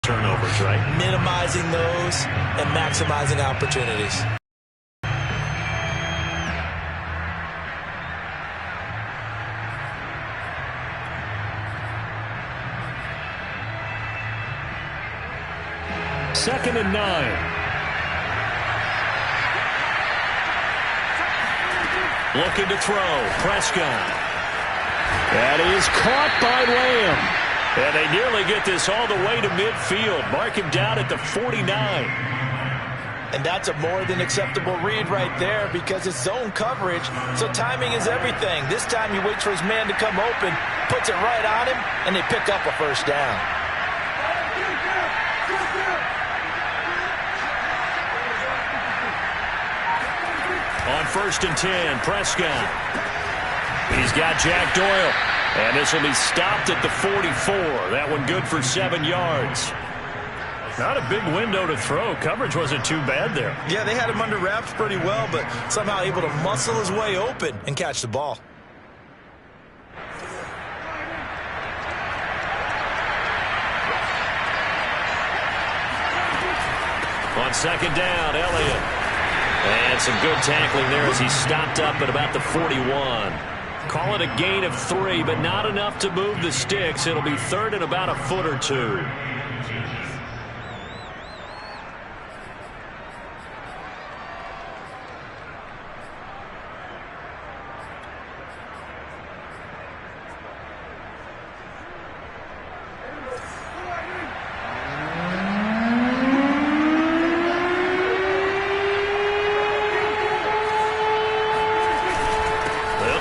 turnovers, right? Minimizing those and maximizing opportunities. Second and 9. Looking to throw. Prescott. That is caught by Lamb. And they nearly get this all the way to midfield. Mark him down at the 49. And that's a more than acceptable read right there because it's zone coverage, so timing is everything. This time he waits for his man to come open, puts it right on him, and they pick up a first down. On 1st and 10, Prescott. He's got Jack Doyle. And this will be stopped at the 44. That one good for 7 yards. Not a big window to throw. Coverage wasn't too bad there. Yeah, they had him under wraps pretty well, but somehow able to muscle his way open and catch the ball. On 2nd down, Elliott. And some good tackling there as he stopped up at about the 41. Call it a gain of 3, but not enough to move the sticks. It'll be 3rd and about a foot or 2.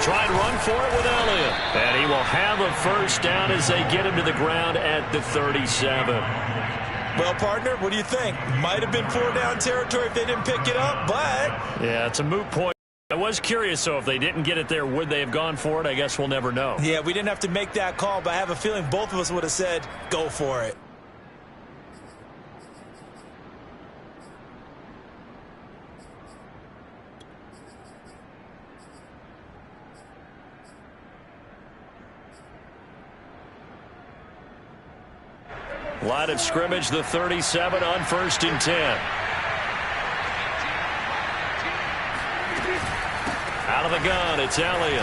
Try and run for it with Elliott. And he will have a first down as they get him to the ground at the 37. Well, partner, what do you think? Might have been 4-down territory if they didn't pick it up, but... Yeah, it's a moot point. I was curious, though, if they didn't get it there, would they have gone for it? I guess we'll never know. Yeah, we didn't have to make that call, but I have a feeling both of us would have said, go for it. Line of scrimmage, the 37 on 1st and 10. Out of the gun, it's Elliott.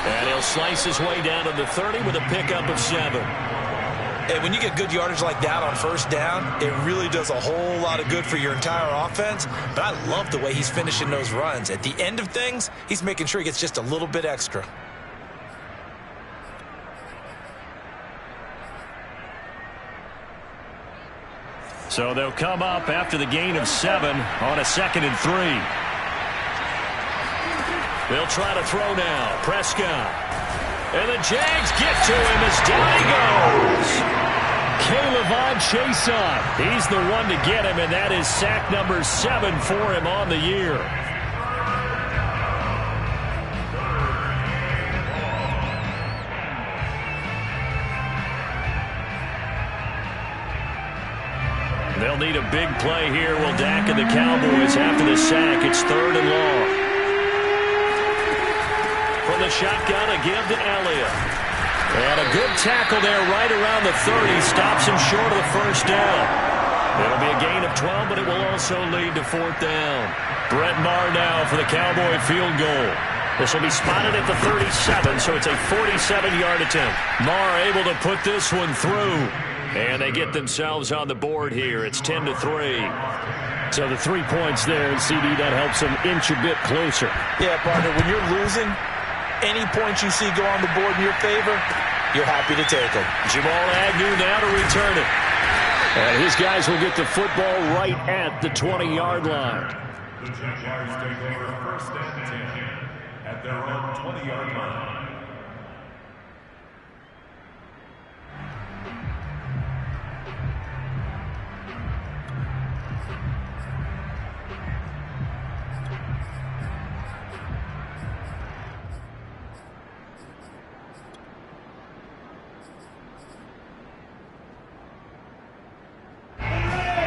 And he'll slice his way down to the 30 with a pickup of 7. And when you get good yardage like that on 1st down, it really does a whole lot of good for your entire offense. But I love the way he's finishing those runs. At the end of things, he's making sure he gets just a little bit extra. So they'll come up after the gain of 7 on a 2nd and 3. They'll try to throw now. Prescott. And the Jags get to him as down he goes. Caleb Chason. He's the one to get him, and that is sack number 7 for him on the year. They'll need a big play here. Will Dak and the Cowboys after the sack. It's 3rd and long. From the shotgun, a give to Elliott. And a good tackle there right around the 30. Stops him short of the first down. It'll be a gain of 12, but it will also lead to 4th down. Brett Maher now for the Cowboy field goal. This will be spotted at the 37, so it's a 47-yard attempt. Maher able to put this one through. And they get themselves on the board here. It's 10-3. So the 3 points there, and CD, that helps them inch a bit closer. Yeah, partner, when you're losing, any points you see go on the board in your favor, you're happy to take them. Jamal Agnew now to return it. And his guys will get the football right at the 20-yard line. The Jaguars take over 1st and 10 at their own 20-yard line.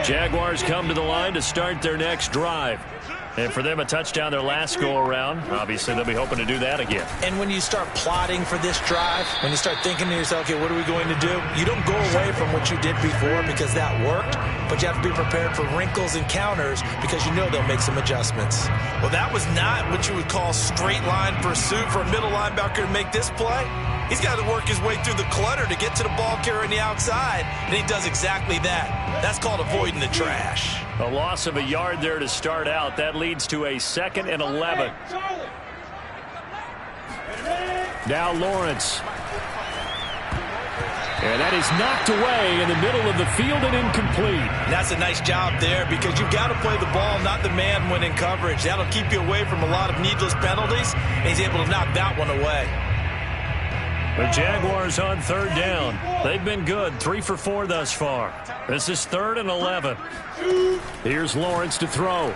Jaguars come to the line to start their next drive. And for them, a touchdown their last go-around. Obviously, they'll be hoping to do that again. And when you start plotting for this drive, when you start thinking to yourself, okay, what are we going to do? You don't go away from what you did before because that worked, but you have to be prepared for wrinkles and counters because you know they'll make some adjustments. Well, that was not what you would call straight line pursuit for a middle linebacker to make this play. He's got to work his way through the clutter to get to the ball carrier on the outside, and he does exactly that. That's called avoiding the trash. A loss of a yard there to start out. That leads to a 2nd and 11. Now Lawrence. And that is knocked away in the middle of the field and incomplete. That's a nice job there because you've got to play the ball, not the man when in coverage. That'll keep you away from a lot of needless penalties, and he's able to knock that one away. The Jaguars on 3rd down. They've been good, 3 for 4 thus far. This is 3rd and 11. Here's Lawrence to throw.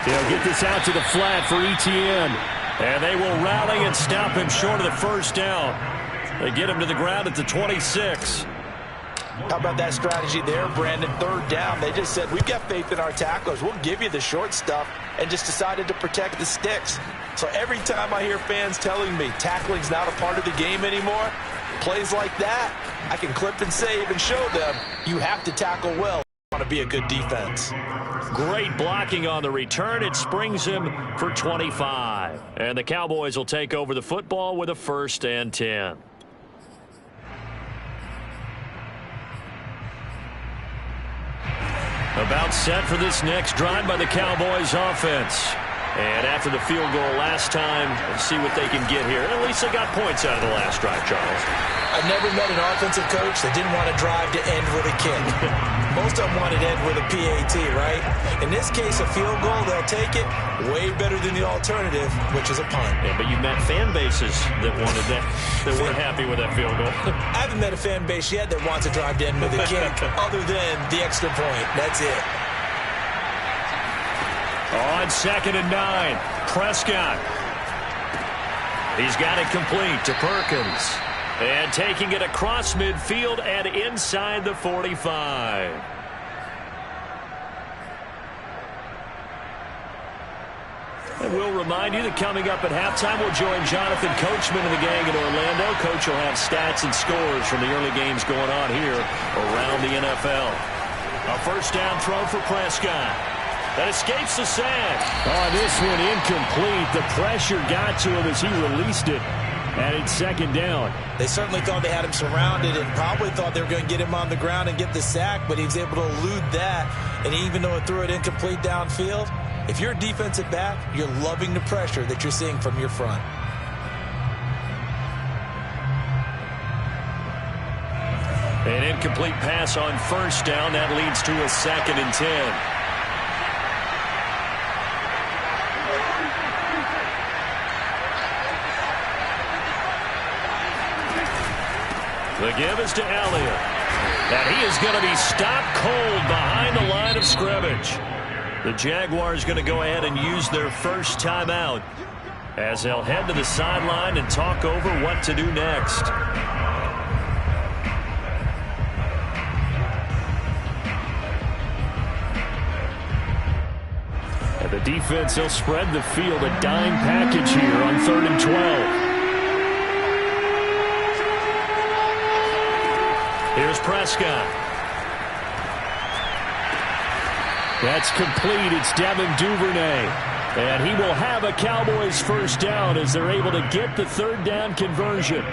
He'll get this out to the flat for Etienne. And they will rally and stop him short of the 1st down. They get him to the ground at the 26. How about that strategy there, Brandon? 3rd down. They just said, we've got faith in our tacklers. We'll give you the short stuff, and just decided to protect the sticks. So every time I hear fans telling me tackling's not a part of the game anymore, plays like that, I can clip and save and show them you have to tackle well if you want to be a good defense. Great blocking on the return. It springs him for 25. And the Cowboys will take over the football with a 1st and 10. About set for this next drive by the Cowboys offense. And after the field goal last time, let's see what they can get here. At least they got points out of the last drive, Charles. I've never met an offensive coach that didn't want to drive to end with a kick. Most of them wanted to end with a PAT, right? In this case, a field goal, they'll take it. Way better than the alternative, which is a punt. Yeah, but you've met fan bases that wanted that, that weren't happy with that field goal. I haven't met a fan base yet that wants to drive to end with a kick other than the extra point. That's it. On 2nd and 9, Prescott. He's got it complete to Perkins. And taking it across midfield and inside the 45. And we'll remind you that coming up at halftime, we'll join Jonathan Coachman and the gang in Orlando. Coach will have stats and scores from the early games going on here around the NFL. A 1st down throw for Prescott. That escapes the sack. Oh, this one incomplete. The pressure got to him as he released it. And it's 2nd down. They certainly thought they had him surrounded and probably thought they were going to get him on the ground and get the sack, but he was able to elude that. And even though it threw it incomplete downfield, if you're a defensive back, you're loving the pressure that you're seeing from your front. An incomplete pass on 1st down. That leads to a 2nd and 10. The give is to Elliott. And he is going to be stopped cold behind the line of scrimmage. The Jaguars going to go ahead and use their 1st timeout as they'll head to the sideline and talk over what to do next. And the defense, they'll spread the field, a dime package here on 3rd and 12. Here's Prescott. That's complete. It's Devin Duvernay. And he will have a Cowboys 1st down as they're able to get the 3rd down conversion.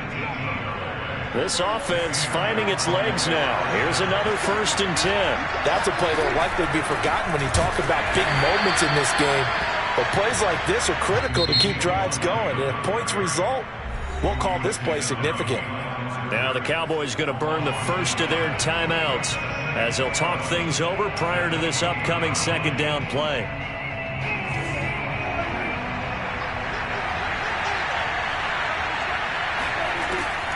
This offense finding its legs now. Here's another 1st and 10. That's a play that will likely be forgotten when you talk about big moments in this game. But plays like this are critical to keep drives going. And if points result, we'll call this play significant. Now the Cowboys going to burn the 1st of their timeouts as they'll talk things over prior to this upcoming 2nd down play.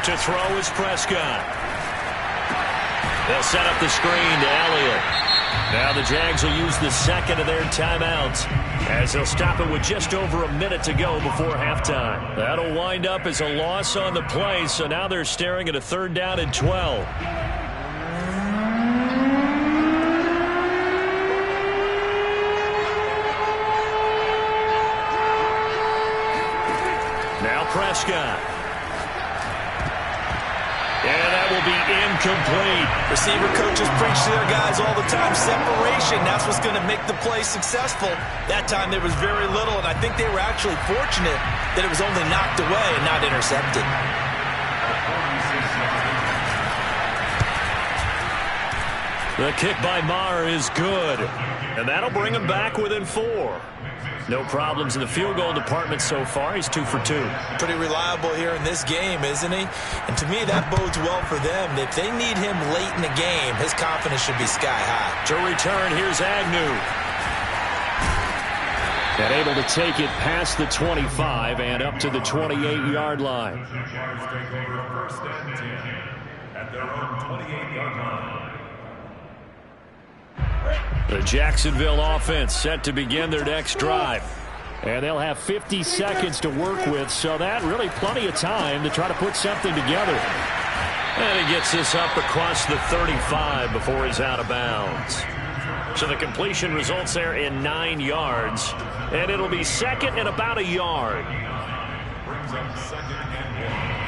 To throw is Prescott. They'll set up the screen to Elliott. Now the Jags will use the 2nd of their timeouts as they'll stop it with just over a minute to go before halftime. That'll wind up as a loss on the play, so now they're staring at a 3rd down and 12. Prescott. And that will be incomplete. Receiver coaches preach to their guys all the time. Separation, that's what's going to make the play successful. That time there was very little, and I think they were actually fortunate that it was only knocked away and not intercepted. The kick by Maher is good, and that'll bring him back within 4. No problems in the field goal department so far. He's 2 for 2. Pretty reliable here in this game, isn't he? And to me, that bodes well for them. If they need him late in the game, his confidence should be sky high. To return, here's Agnew. And able to take it past the 25 and up to the 28-yard line. Jaguars take over first and 10 at their own 28-yard line. The Jacksonville offense set to begin their next drive. And they'll have 50 seconds to work with, so that really plenty of time to try to put something together. And he gets this up across the 35 before he's out of bounds. So the completion results there in 9 yards. And it'll be second and about a yard. Brings up second and 1.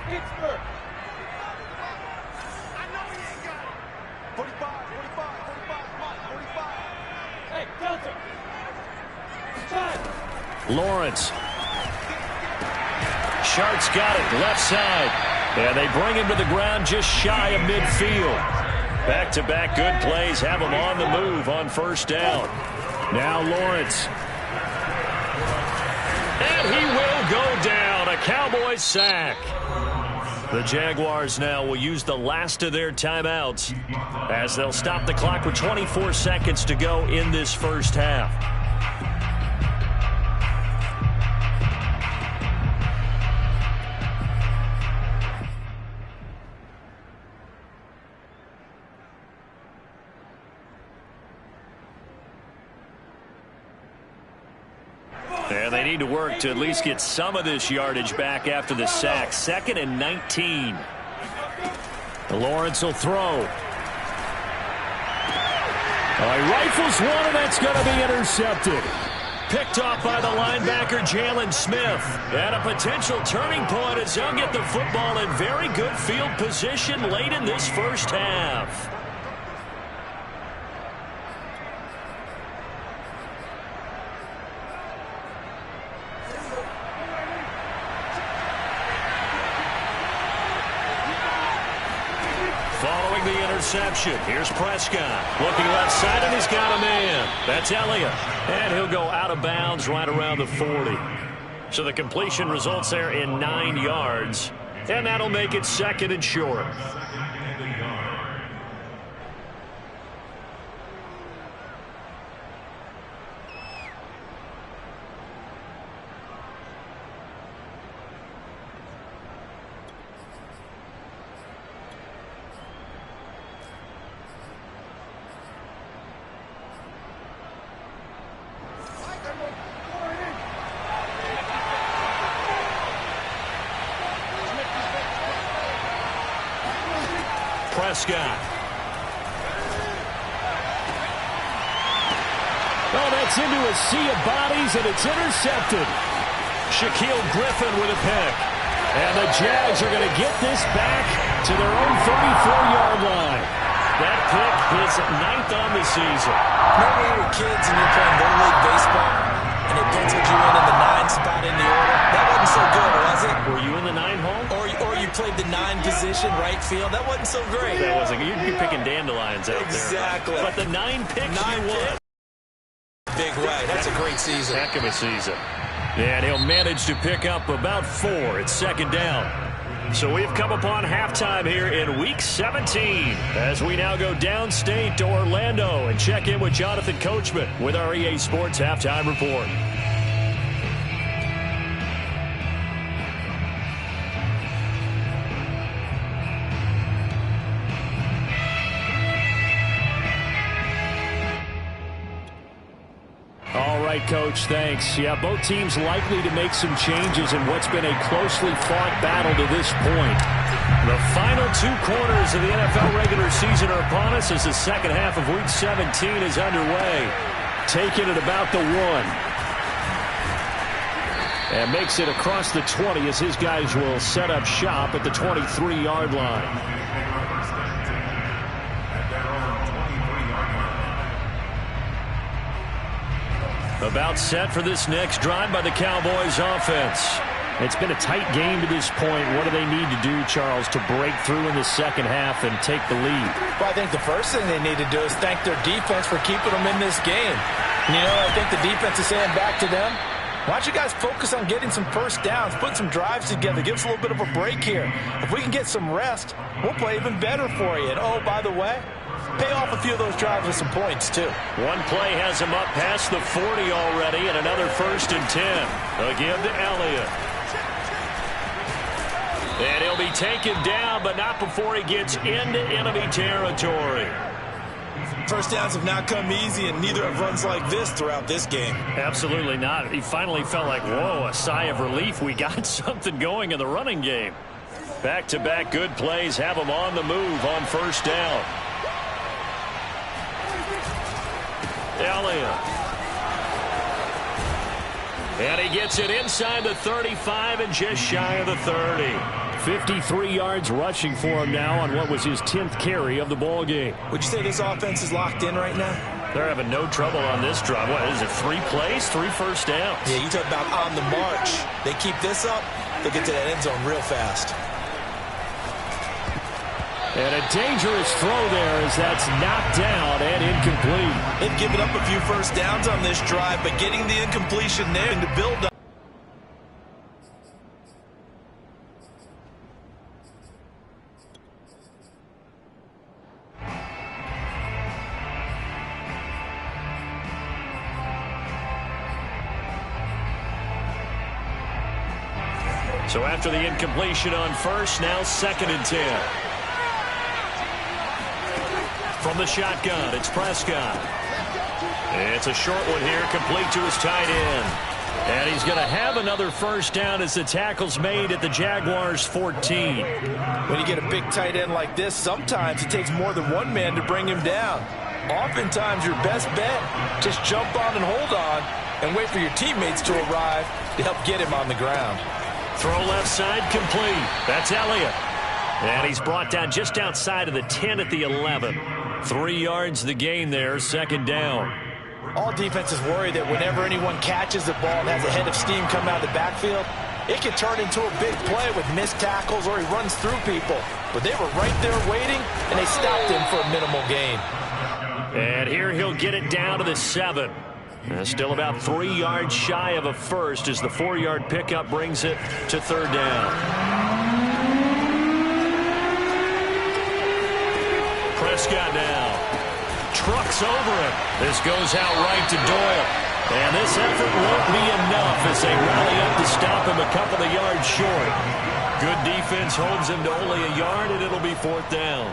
Pittsburgh. I know he ain't got it. 45, 45, 45, 45. Hey, Delta. Time. Lawrence. Shart's got it, left side. And they bring him to the ground just shy of midfield. Back-to-back good plays have him on the move on first down. Now Lawrence. And he will go down. A Cowboys sack. The Jaguars now will use the last of their timeouts as they'll stop the clock with 24 seconds to go in this first half. And they need to work to at least get some of this yardage back after the sack. 2nd and 19. Lawrence will throw. He rifles one, and that's going to be intercepted. Picked off by the linebacker, Jalen Smith. And a potential turning point as they'll get the football in very good field position late in this first half. Following the interception, here's Prescott. Looking left side, and he's got a man. That's Elliott. And he'll go out of bounds right around the 40. So the completion results there in 9 yards. And that'll make it 2nd and short. Prescott. Oh, that's into a sea of bodies, and it's intercepted. Shaquille Griffin with a pick. And the Jags are going to get this back to their own 34-yard line. That pick is 9th on the season. Remember when you were kids and you're playing Little League Baseball, and they penciled you in the 9 spot in the order? That wasn't so good, was it? Were you in the 9 hole? Or you played the 9 position, right field. That wasn't so great. That wasn't. You'd be picking dandelions out exactly. there. But the 9 picks you won. Big way. That's a great season. Heck of a season. And he'll manage to pick up about 4. It's 2nd down. So we've come upon halftime here in Week 17 as we now go downstate to Orlando and check in with Jonathan Coachman with our EA Sports Halftime Report. right, Coach. Thanks. Yeah, both teams likely to make some changes in what's been a closely fought battle to this point. The final 2 quarters of the NFL regular season are upon us as the second half of Week 17 is underway. Taking it about the 1. And makes it across the 20 as his guys will set up shop at the 23-yard line. About set for this next drive by the Cowboys offense. It's been a tight game to this point. What do they need to do, Charles, to break through in the second half and take the lead? Well, I think the first thing they need to do is thank their defense for keeping them in this game. And, you know, I think the defense is saying back to them, why don't you guys focus on getting some first downs, put some drives together, give us a little bit of a break here. If we can get some rest, we'll play even better for you. And, oh, by the way, pay off a few of those drives with some points, too. One play has him up past the 40 already, and another 1st and 10. They'll give to Elliott. And he'll be taken down, but not before he gets into enemy territory. First downs have not come easy, and neither have runs like this throughout this game. Absolutely not. He finally felt like, whoa, a sigh of relief. We got something going in the running game. Back-to-back good plays have him on the move on 1st down. Elliott. And he gets it inside the 35 and just shy of the 30. 53 yards rushing for him now on what was his 10th carry of the ball game. Would you say this offense is locked in right now? They're having no trouble on this drive. What is it, 3 plays, 3 first downs? Yeah, you talk about on the march. They keep this up, they'll get to that end zone real fast. And a dangerous throw there as that's knocked down and incomplete. They've given up a few first downs on this drive, but getting the incompletion there and to build up. So after the incompletion on 1st, now 2nd and 10. From the shotgun, it's Prescott. It's a short one here, complete to his tight end. And he's going to have another 1st down as the tackle's made at the Jaguars' 14. When you get a big tight end like this, sometimes it takes more than one man to bring him down. Oftentimes, your best bet, just jump on and hold on and wait for your teammates to arrive to help get him on the ground. Throw left side, complete. That's Elliott. And he's brought down just outside of the 10 at the 11. 3 yards the gain there, 2nd down. All defenses worry that whenever anyone catches the ball and has a head of steam coming out of the backfield, it can turn into a big play with missed tackles or he runs through people. But they were right there waiting, and they stopped him for a minimal gain. And here he'll get it down to the 7. Still about 3 yards shy of a first as the 4-yard pickup brings it to 3rd down. Prescott now trucks over it. This goes out right to Doyle. And this effort won't be enough as they rally up to stop him a couple of yards short. Good defense holds him to only a yard, and it'll be 4th down.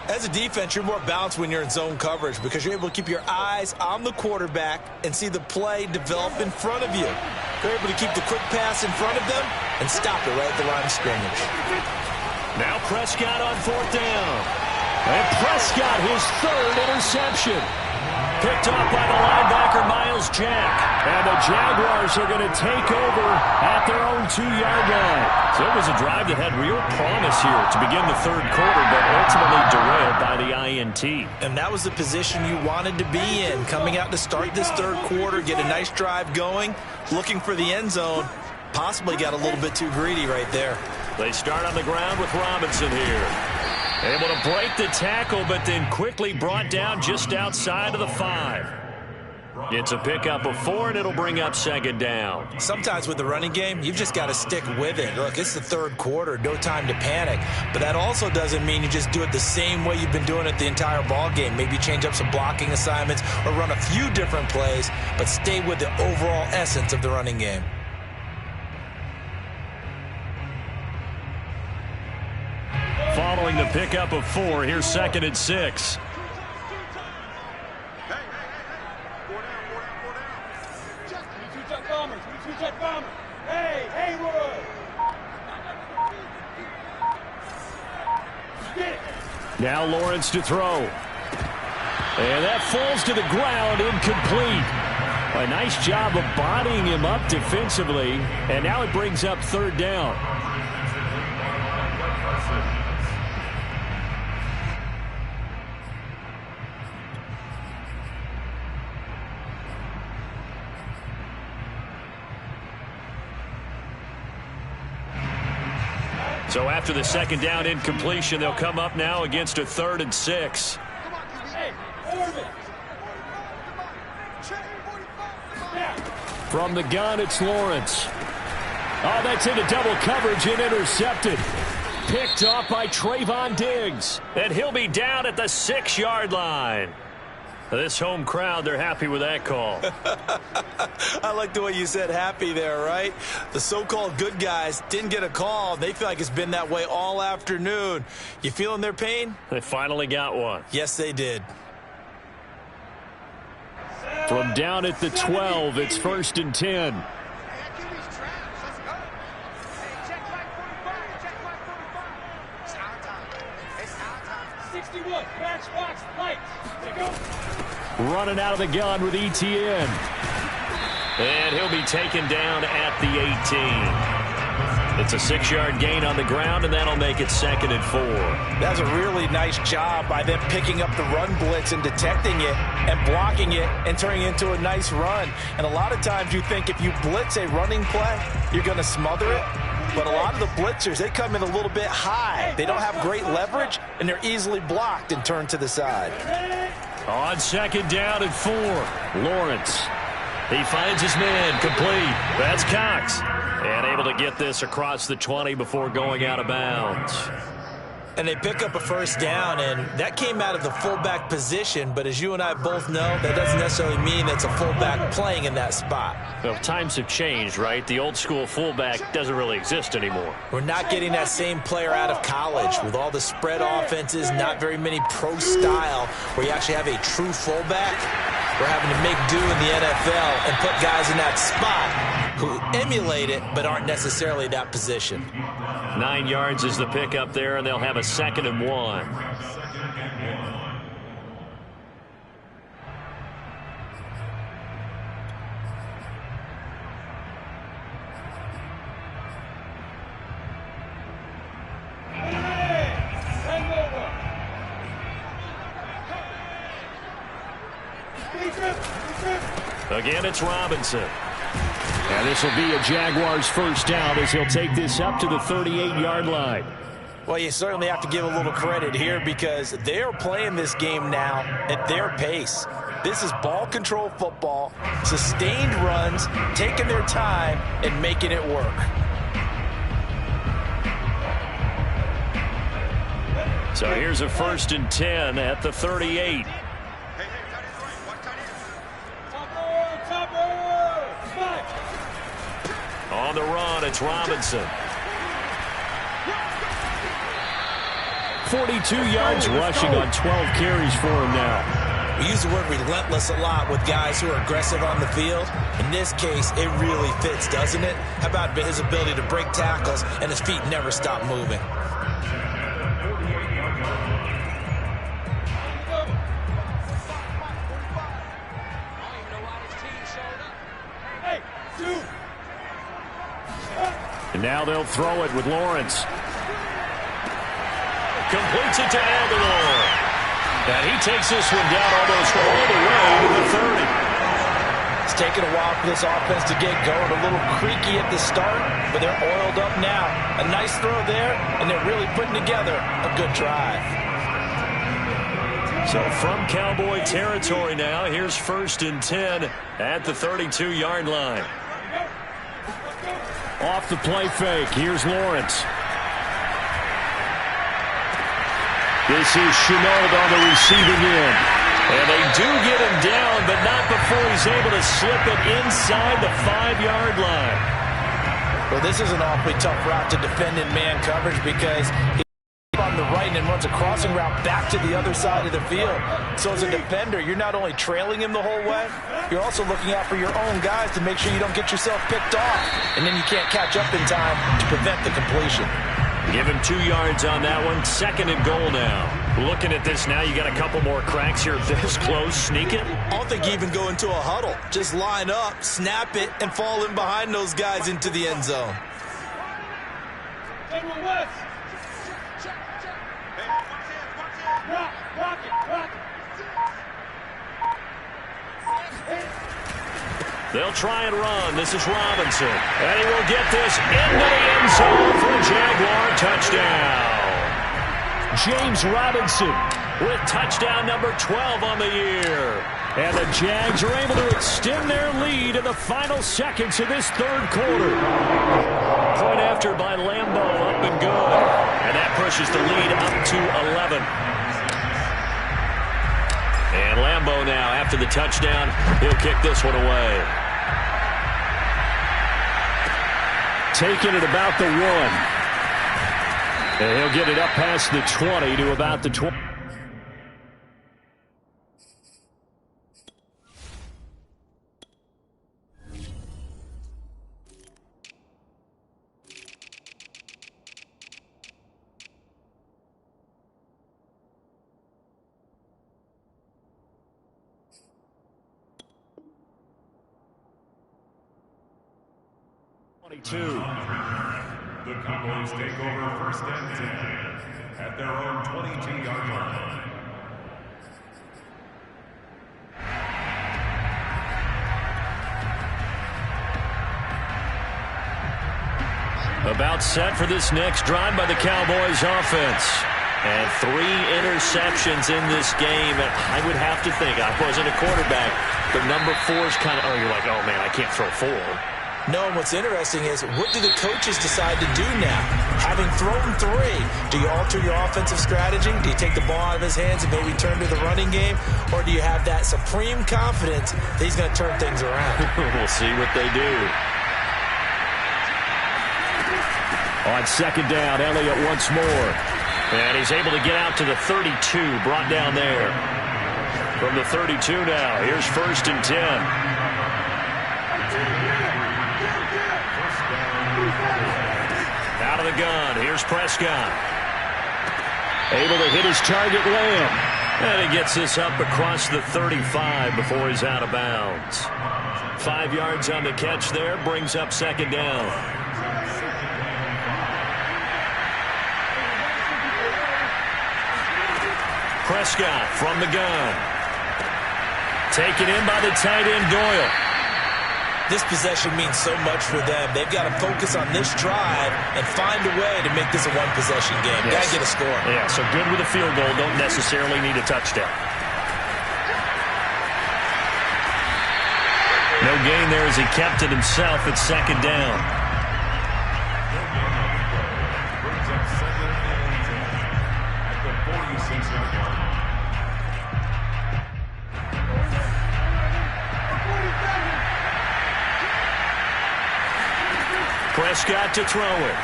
As a defense, you're more balanced when you're in zone coverage because you're able to keep your eyes on the quarterback and see the play develop in front of you. You're able to keep the quick pass in front of them and stop it right at the line of scrimmage. Now Prescott on 4th down. And Prescott, his 3rd interception. Picked off by the linebacker, Miles Jack. And the Jaguars are going to take over at their own 2-yard line. So it was a drive that had real promise here to begin the 3rd quarter, but ultimately derailed by the INT. And that was the position you wanted to be in. Coming out to start this 3rd quarter, get a nice drive going, looking for the end zone. Possibly got a little bit too greedy right there. They start on the ground with Robinson here. Able to break the tackle, but then quickly brought down just outside of the 5. It's a pickup of 4, and it'll bring up 2nd down. Sometimes with the running game, you've just got to stick with it. Look, it's the 3rd quarter, no time to panic. But that also doesn't mean you just do it the same way you've been doing it the entire ball game. Maybe change up some blocking assignments or run a few different plays, but stay with the overall essence of the running game. Following the pickup of 4, here's 2nd and 6. Jet bombers. Jet bombers. Hey, Haywood. Get it. Now Lawrence to throw. And that falls to the ground, incomplete. A nice job of bodying him up defensively. And now it brings up third down. So after the second down incompletion, they'll come up now against a 3rd and 6. From the gun, it's Lawrence. Oh, that's into double coverage and intercepted. Picked off by Trayvon Diggs. And he'll be down at the 6-yard line. This home crowd, they're happy with that call. I like the way you said happy there, right? The so-called good guys didn't get a call. They feel like it's been that way all afternoon. You feeling their pain? They finally got one. Yes, they did. From down at the 12, it's 1st and 10. 61, matchbox, lights. Running out of the gun with ETN. And he'll be taken down at the 18. It's a 6-yard gain on the ground, and that'll make it 2nd and 4. That's a really nice job by them picking up the run blitz and detecting it and blocking it and turning it into a nice run. And a lot of times you think if you blitz a running play, you're going to smother it. But a lot of the blitzers, they come in a little bit high. They don't have great leverage, and they're easily blocked and turned to the side. On 2nd down and 4, Lawrence. He finds his man, complete. That's Cox. And able to get this across the 20 before going out of bounds. And they pick up a 1st down, and that came out of the fullback position. But as you and I both know, that doesn't necessarily mean it's a fullback playing in that spot. Well, times have changed, right? The old school fullback doesn't really exist anymore. We're not getting that same player out of college. With all the spread offenses, not very many pro style where you actually have a true fullback. We're having to make do in the NFL and put guys in that spot who emulate it but aren't necessarily that position. 9 yards is the pickup there, and they'll have a 2nd and 1. Again, it's Robinson. And this will be a Jaguars 1st down as he'll take this up to the 38-yard line. Well, you certainly have to give a little credit here because they are playing this game now at their pace. This is ball control football, sustained runs, taking their time and making it work. So here's a 1st and 10 at the 38. On the run, it's Robinson. 42 yards rushing on 12 carries for him now. We use the word relentless a lot with guys who are aggressive on the field. In this case, it really fits, doesn't it? How about his ability to break tackles and his feet never stop moving? And now they'll throw it with Lawrence. Completes it to Aguilar. And he takes this one down almost all the way to the 30. It's taken a while for this offense to get going. A little creaky at the start, but they're oiled up now. A nice throw there, and they're really putting together a good drive. So from Cowboy territory now, here's 1st and 10 at the 32-yard line. Off the play fake, here's Lawrence. This is Chenault on the receiving end. And they do get him down, but not before he's able to slip it inside the 5-yard line. Well, this is an awfully tough route to defend in man coverage because he's on from the right and then runs a crossing route back to the other side of the field. So as a defender, you're not only trailing him the whole way, you're also looking out for your own guys to make sure you don't get yourself picked off, and then you can't catch up in time to prevent the completion. Give him 2 yards on that one. 2nd and goal now. Looking at this now, you got a couple more cracks here. This close, sneak it. I don't think you even go into a huddle. Just line up, snap it, and fall in behind those guys into the end zone. They'll try and run. This is Robinson. And he will get this into the end zone for a Jaguar touchdown. James Robinson with touchdown number 12 on the year. And the Jags are able to extend their lead in the final seconds of this 3rd quarter. Point after by Lambo, up and good. And that pushes the lead up to 11. And Lambo now, after the touchdown, he'll kick this one away. Taking it about the 1. And he'll get it up past the 20 to about the 20. The Cowboys take over 1st and 10 at their own 22-yard line. About set for this next drive by the Cowboys offense. And 3 interceptions in this game. And I would have to think, I wasn't a quarterback, but number 4 is kind of, oh, you're like, oh, man, I can't throw 4. No, and what's interesting is, what do the coaches decide to do now? Having thrown 3, do you alter your offensive strategy? Do you take the ball out of his hands and maybe turn to the running game? Or do you have that supreme confidence that he's going to turn things around? We'll see what they do. On 2nd down, Elliott once more. And he's able to get out to the 32, brought down there. From the 32 now, here's 1st and 10. Out of the gun, here's Prescott. Able to hit his target, Lamb. And he gets this up across the 35 before he's out of bounds. 5 yards on the catch there, brings up 2nd down. Prescott from the gun. Taken in by the tight end, Doyle. This possession means so much for them. They've got to focus on this drive and find a way to make this a one-possession game. Yes. Got to get a score. Yeah, so good with a field goal. Don't necessarily need a touchdown. No gain there as he kept it himself at 2nd down. Brings up 2nd and 10 at the 46-yard line. Prescott to throw it.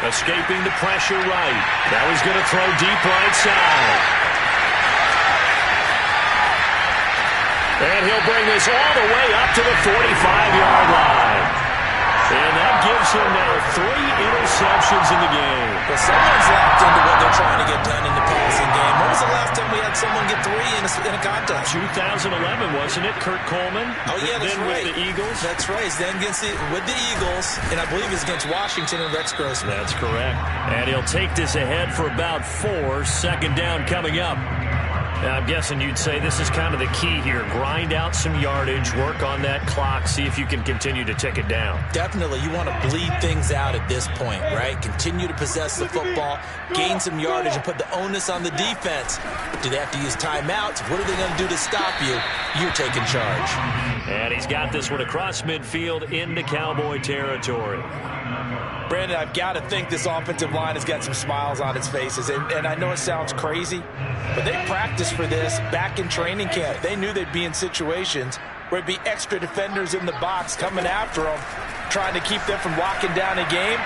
Escaping the pressure right. Now he's going to throw deep right side. And he'll bring this all the way up to the 45-yard line. And that gives him now 3 interceptions in the game. But someone's locked into what they're trying to get done in the passing game. When was the last time we had someone get 3 in a contest? 2011, wasn't it? Kurt Coleman? Oh, yeah, that's then right. With the Eagles? That's right. Then with the Eagles, and I believe it's against Washington and Rex Grossman. That's correct. And he'll take this ahead for about 4. 2nd down coming up. Now, I'm guessing you'd say this is kind of the key here. Grind out some yardage, work on that clock, see if you can continue to tick it down. Definitely. You want to bleed things out at this point, right? Continue to possess the football, gain some yardage, and put the onus on the defense. Do they have to use timeouts? What are they going to do to stop you? You're taking charge. And he's got this one across midfield into Cowboy territory. Brandon, I've got to think this offensive line has got some smiles on its faces. And I know it sounds crazy, but they practiced for this back in training camp. They knew they'd be in situations where it'd be extra defenders in the box coming after them, trying to keep them from locking down a game.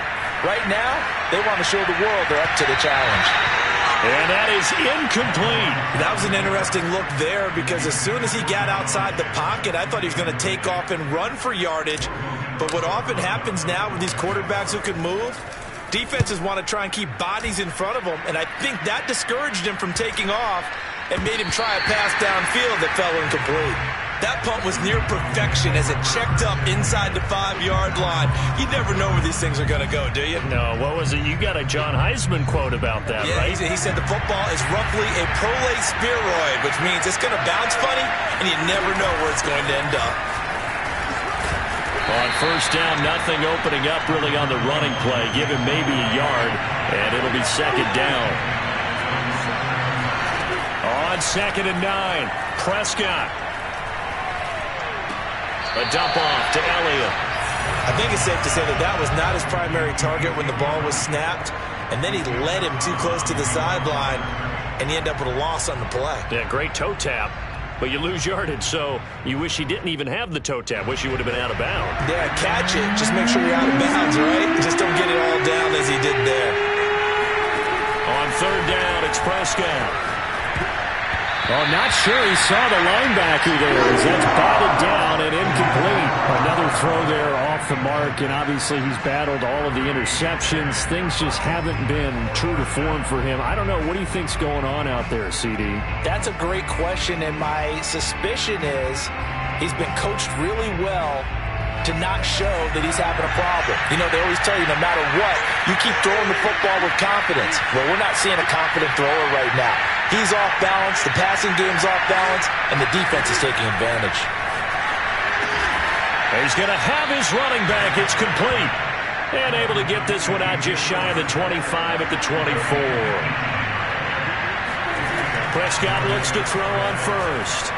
Right now, they want to show the world they're up to the challenge. And that is incomplete. That was an interesting look there because as soon as he got outside the pocket, I thought he was going to take off and run for yardage. But what often happens now with these quarterbacks who can move, defenses want to try and keep bodies in front of them, and I think that discouraged him from taking off and made him try a pass downfield that fell incomplete. That punt was near perfection as it checked up inside the 5-yard line. You never know where these things are going to go, do you? No, what was it? You got a John Heisman quote about that, yeah, right? He said the football is roughly a prolate spheroid, which means it's going to bounce funny, and you never know where it's going to end up. On first down, nothing opening up really on the running play. Give him maybe a yard, and it'll be second down. On 2nd and 9, Prescott. A dump off to Elliott. I think it's safe to say that that was not his primary target when the ball was snapped, and then he led him too close to the sideline, and he ended up with a loss on the play. Yeah, great toe tap, but you lose yardage, so you wish he didn't even have the toe tap. Wish he would have been out of bounds. Yeah, catch it. Just make sure you're out of bounds, right? Just don't get it all down as he did there. On 3rd down, it's Prescott. Well, not sure he saw the linebacker there as that's batted down and incomplete. Another throw there off the mark, and obviously he's battled all of the interceptions. Things just haven't been true to form for him. I don't know. What do you think's going on out there, CD? That's a great question, and my suspicion is he's been coached really well to not show that he's having a problem. You know, they always tell you no matter what, you keep throwing the football with confidence. Well, we're not seeing a confident thrower right now. He's off balance, the passing game's off balance, and the defense is taking advantage. He's going to have his running back. It's complete. And able to get this one out just shy of the 25 at the 24. Prescott looks to throw on first.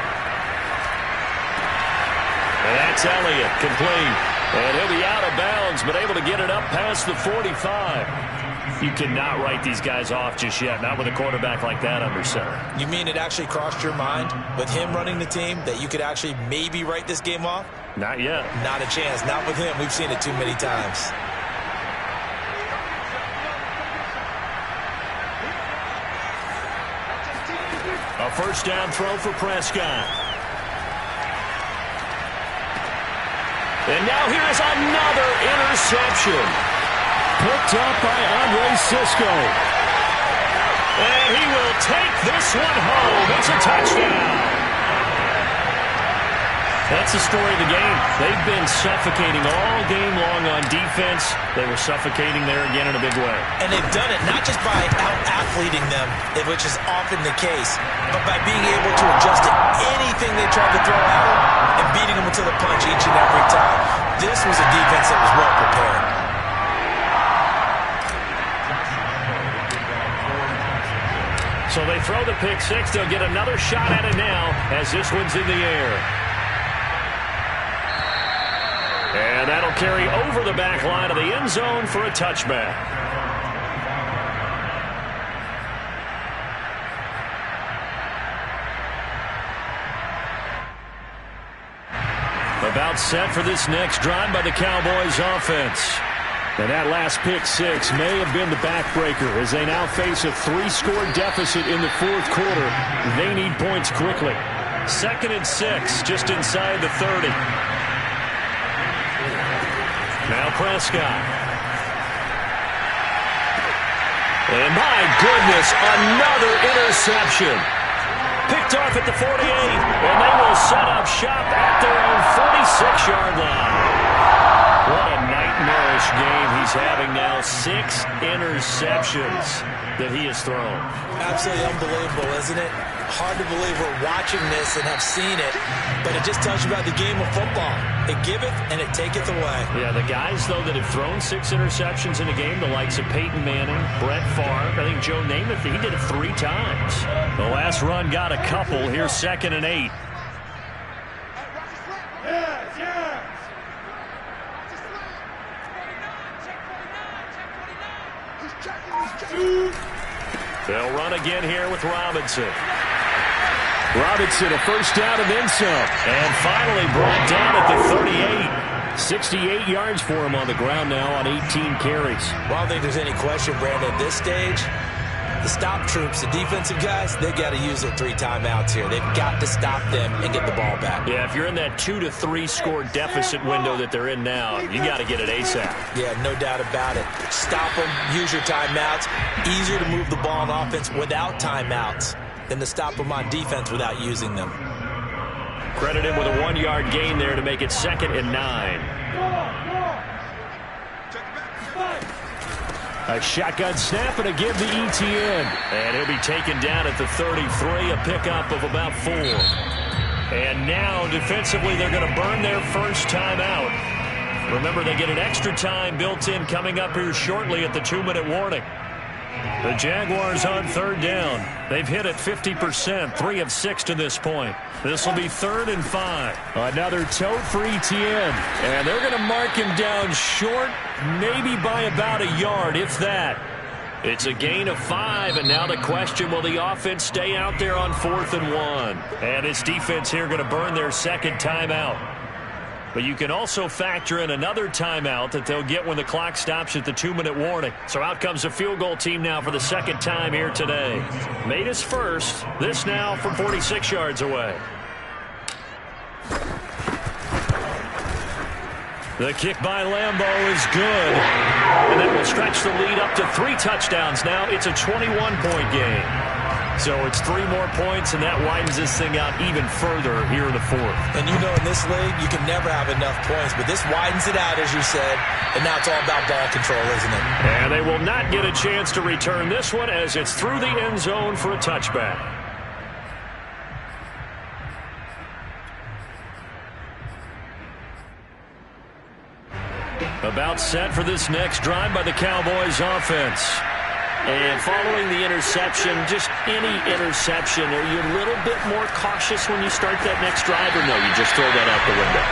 And that's Elliott, complete. And he'll be out of bounds, but able to get it up past the 45. You cannot write these guys off just yet, not with a quarterback like that under center. You mean it actually crossed your mind with him running the team that you could actually maybe write this game off? Not yet. Not a chance. Not with him. We've seen it too many times. A first down throw for Prescott. And now here's another interception. Picked up by Andre Sisco. And he will take this one home. It's a touchdown. That's the story of the game. They've been suffocating all game long on defense. They were suffocating there again in a big way. And they've done it not just by out-athleting them, which is often the case, but by being able to adjust to anything they tried to throw at them and beating them to the punch each and every time. This was a defense that was well prepared. So they throw the pick six. They'll get another shot at it now as this one's in the air. And that'll carry over the back line of the end zone for a touchback. About set for this next drive by the Cowboys offense. And that last pick six may have been the backbreaker as they now face a 3-score deficit in the fourth quarter. They need points quickly. 2nd and 6, just inside the 30. Now Prescott. And my goodness, another interception. Picked off at the 48, and they will set up shop at their own 46-yard line. What a nightmarish game he's having now. 6 interceptions that he has thrown. Absolutely unbelievable, isn't it? Hard to believe we're watching this and have seen it, but it just tells you about the game of football. It giveth and it taketh away. Yeah, the guys, though, that have thrown 6 interceptions in a game, the likes of Peyton Manning, Brett Favre, I think Joe Namath, he did it 3 times. The last run got a couple. Here's 2nd and 8. They'll run again here with Robinson. Robinson, a first down and then some. And finally brought down at the 38. 68 yards for him on the ground now on 18 carries. Well, I don't think there's any question, Brandon, at this stage. The stop troops, the defensive guys, they got to use their 3 timeouts here. They've got to stop them and get the ball back. Yeah, if you're in that 2 to 3 score deficit window that they're in now, you got to get it ASAP. Yeah, no doubt about it. Stop them, use your timeouts. Easier to move the ball on offense without timeouts than to stop them on defense without using them. Credit him with a 1-yard gain there to make it 2nd and 9. A shotgun snap and a give to Etienne. And he'll be taken down at the 33, a pickup of about 4. And now, defensively, they're going to burn their first timeout. Remember, they get an extra time built in coming up here shortly at the 2-minute warning. The Jaguars on 3rd down. They've hit it 50%, 3 of 6 to this point. This will be 3rd and 5. Another tote for Etienne. And they're going to mark him down short, maybe by about a yard, if that. It's a gain of 5, and now the question, will the offense stay out there on 4th and 1? And this defense here going to burn their 2nd timeout. But you can also factor in another timeout that they'll get when the clock stops at the 2-minute warning. So out comes the field goal team now for the 2nd time here today. Made his first. This now from 46 yards away. The kick by Lambeau is good. And that will stretch the lead up to 3 touchdowns now. It's a 21-point game. So it's 3 more points, and that widens this thing out even further here in the 4th. And you know, in this league, you can never have enough points, but this widens it out, as you said, and now it's all about ball control, isn't it? And they will not get a chance to return this one as it's through the end zone for a touchback. About set for this next drive by the Cowboys offense. And following the interception, just any interception, are you a little bit more cautious when you start that next drive, or no, you just throw that out the window?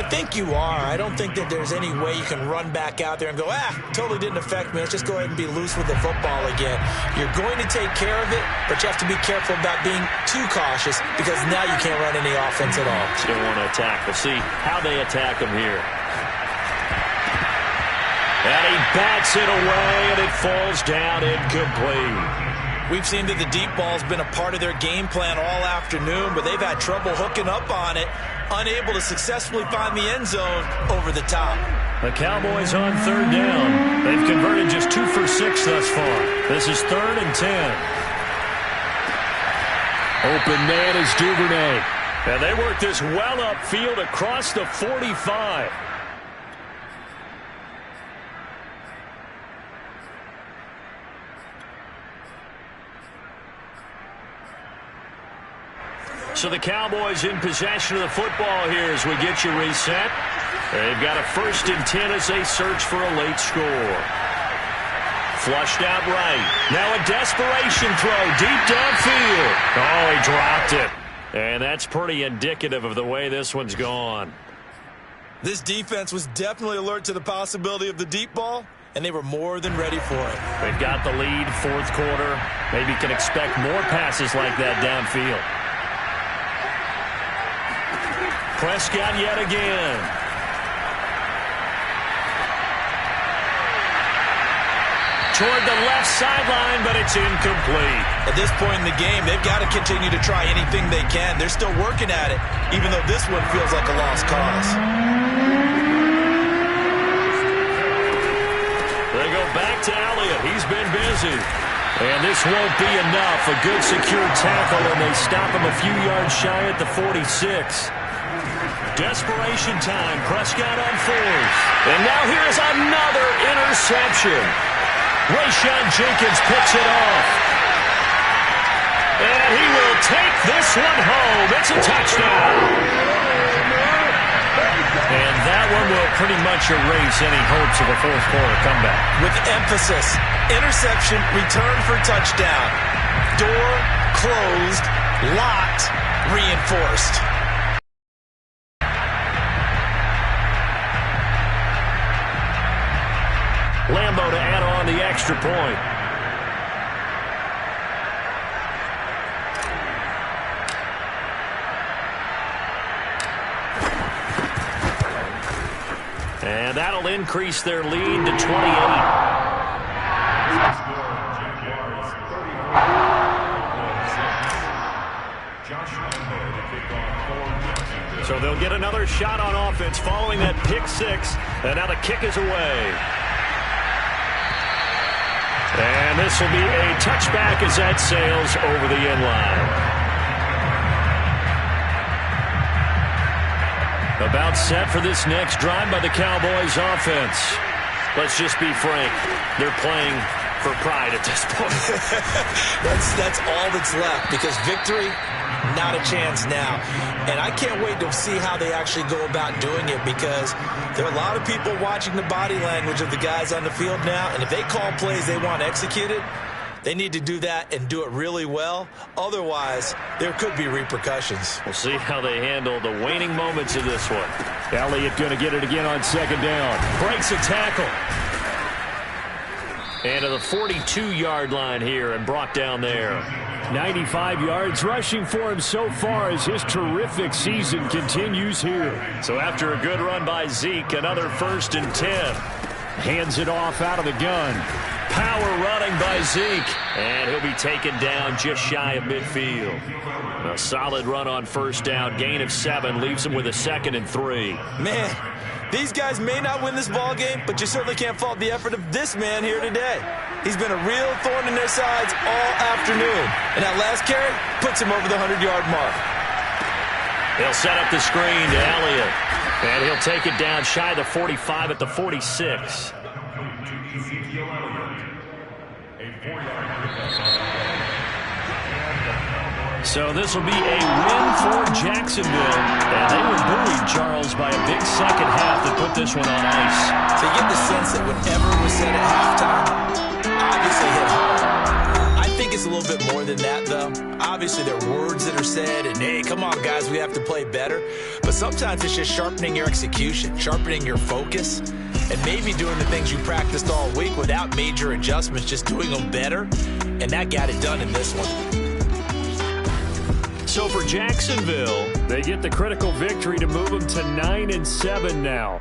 I think you are. I don't think that there's any way you can run back out there and go, totally didn't affect me. Let's just go ahead and be loose with the football again. You're going to take care of it, but you have to be careful about being too cautious because now you can't run any offense at all. You don't want to attack. We'll see how they attack them here. And he bats it away, and it falls down incomplete. We've seen that the deep ball's been a part of their game plan all afternoon, but they've had trouble hooking up on it, unable to successfully find the end zone over the top. The Cowboys on 3rd down. They've converted just 2 for 6 thus far. This is 3rd and 10. Open man is Duvernay. And they work this well upfield across the 45. So the Cowboys in possession of the football here as we get you reset. They've got a 1st and 10 as they search for a late score. Flushed out right. Now a desperation throw deep downfield. Oh, he dropped it. And that's pretty indicative of the way this one's gone. This defense was definitely alert to the possibility of the deep ball, and they were more than ready for it. They've got the lead, 4th quarter. Maybe can expect more passes like that downfield. Prescott yet again. Toward the left sideline, but it's incomplete. At this point in the game, they've got to continue to try anything they can. They're still working at it, even though this one feels like a lost cause. They go back to Elliott. He's been busy. And this won't be enough. A good secure tackle, and they stop him a few yards shy at the 46. Desperation time. Prescott on 4th. And now here's another interception. Rayshon Jenkins picks it off. And he will take this one home. It's a touchdown. And that one will pretty much erase any hopes of a 4th quarter comeback. With emphasis, interception, return for touchdown. Door closed, locked, reinforced. Lambeau to add on the extra point. And that'll increase their lead to 28. So they'll get another shot on offense following that pick six. And now the kick is away. And this will be a touchback as that sails over the end line. About set for this next drive by the Cowboys offense. Let's just be frank. They're playing for pride at this point. That's all that's left, because victory, not a chance now. And I can't wait to see how they actually go about doing it, because there are a lot of people watching the body language of the guys on the field now, and if they call plays they want executed, they need to do that and do it really well. Otherwise, there could be repercussions. We'll see how they handle the waning moments of this one. Elliott going to get it again on second down. Breaks a tackle. And to the 42-yard line here and brought down there. 95 yards rushing for him so far as his terrific season continues here. So after a good run by Zeke, another 1st and 10. Hands it off out of the gun. Power running by Zeke. And he'll be taken down just shy of midfield. A solid run on 1st down. Gain of 7 leaves him with a 2nd and 3. Man, these guys may not win this ball game, but you certainly can't fault the effort of this man here today. He's been a real thorn in their sides all afternoon. And that last carry puts him over the 100-yard mark. They'll set up the screen to Elliott. And he'll take it down shy of the 45 at the 46. So this will be a win for Jacksonville. And they were buoyed, Charles, by a big second half that put this one on ice. So you get the sense that whatever was said at halftime obviously hit home. I think it's a little bit more than that, though. Obviously, there are words that are said, and, hey, come on, guys, we have to play better. But sometimes it's just sharpening your execution, sharpening your focus, and maybe doing the things you practiced all week without major adjustments, just doing them better. And that got it done in this one. So for Jacksonville, they get the critical victory to move them to 9-7 now.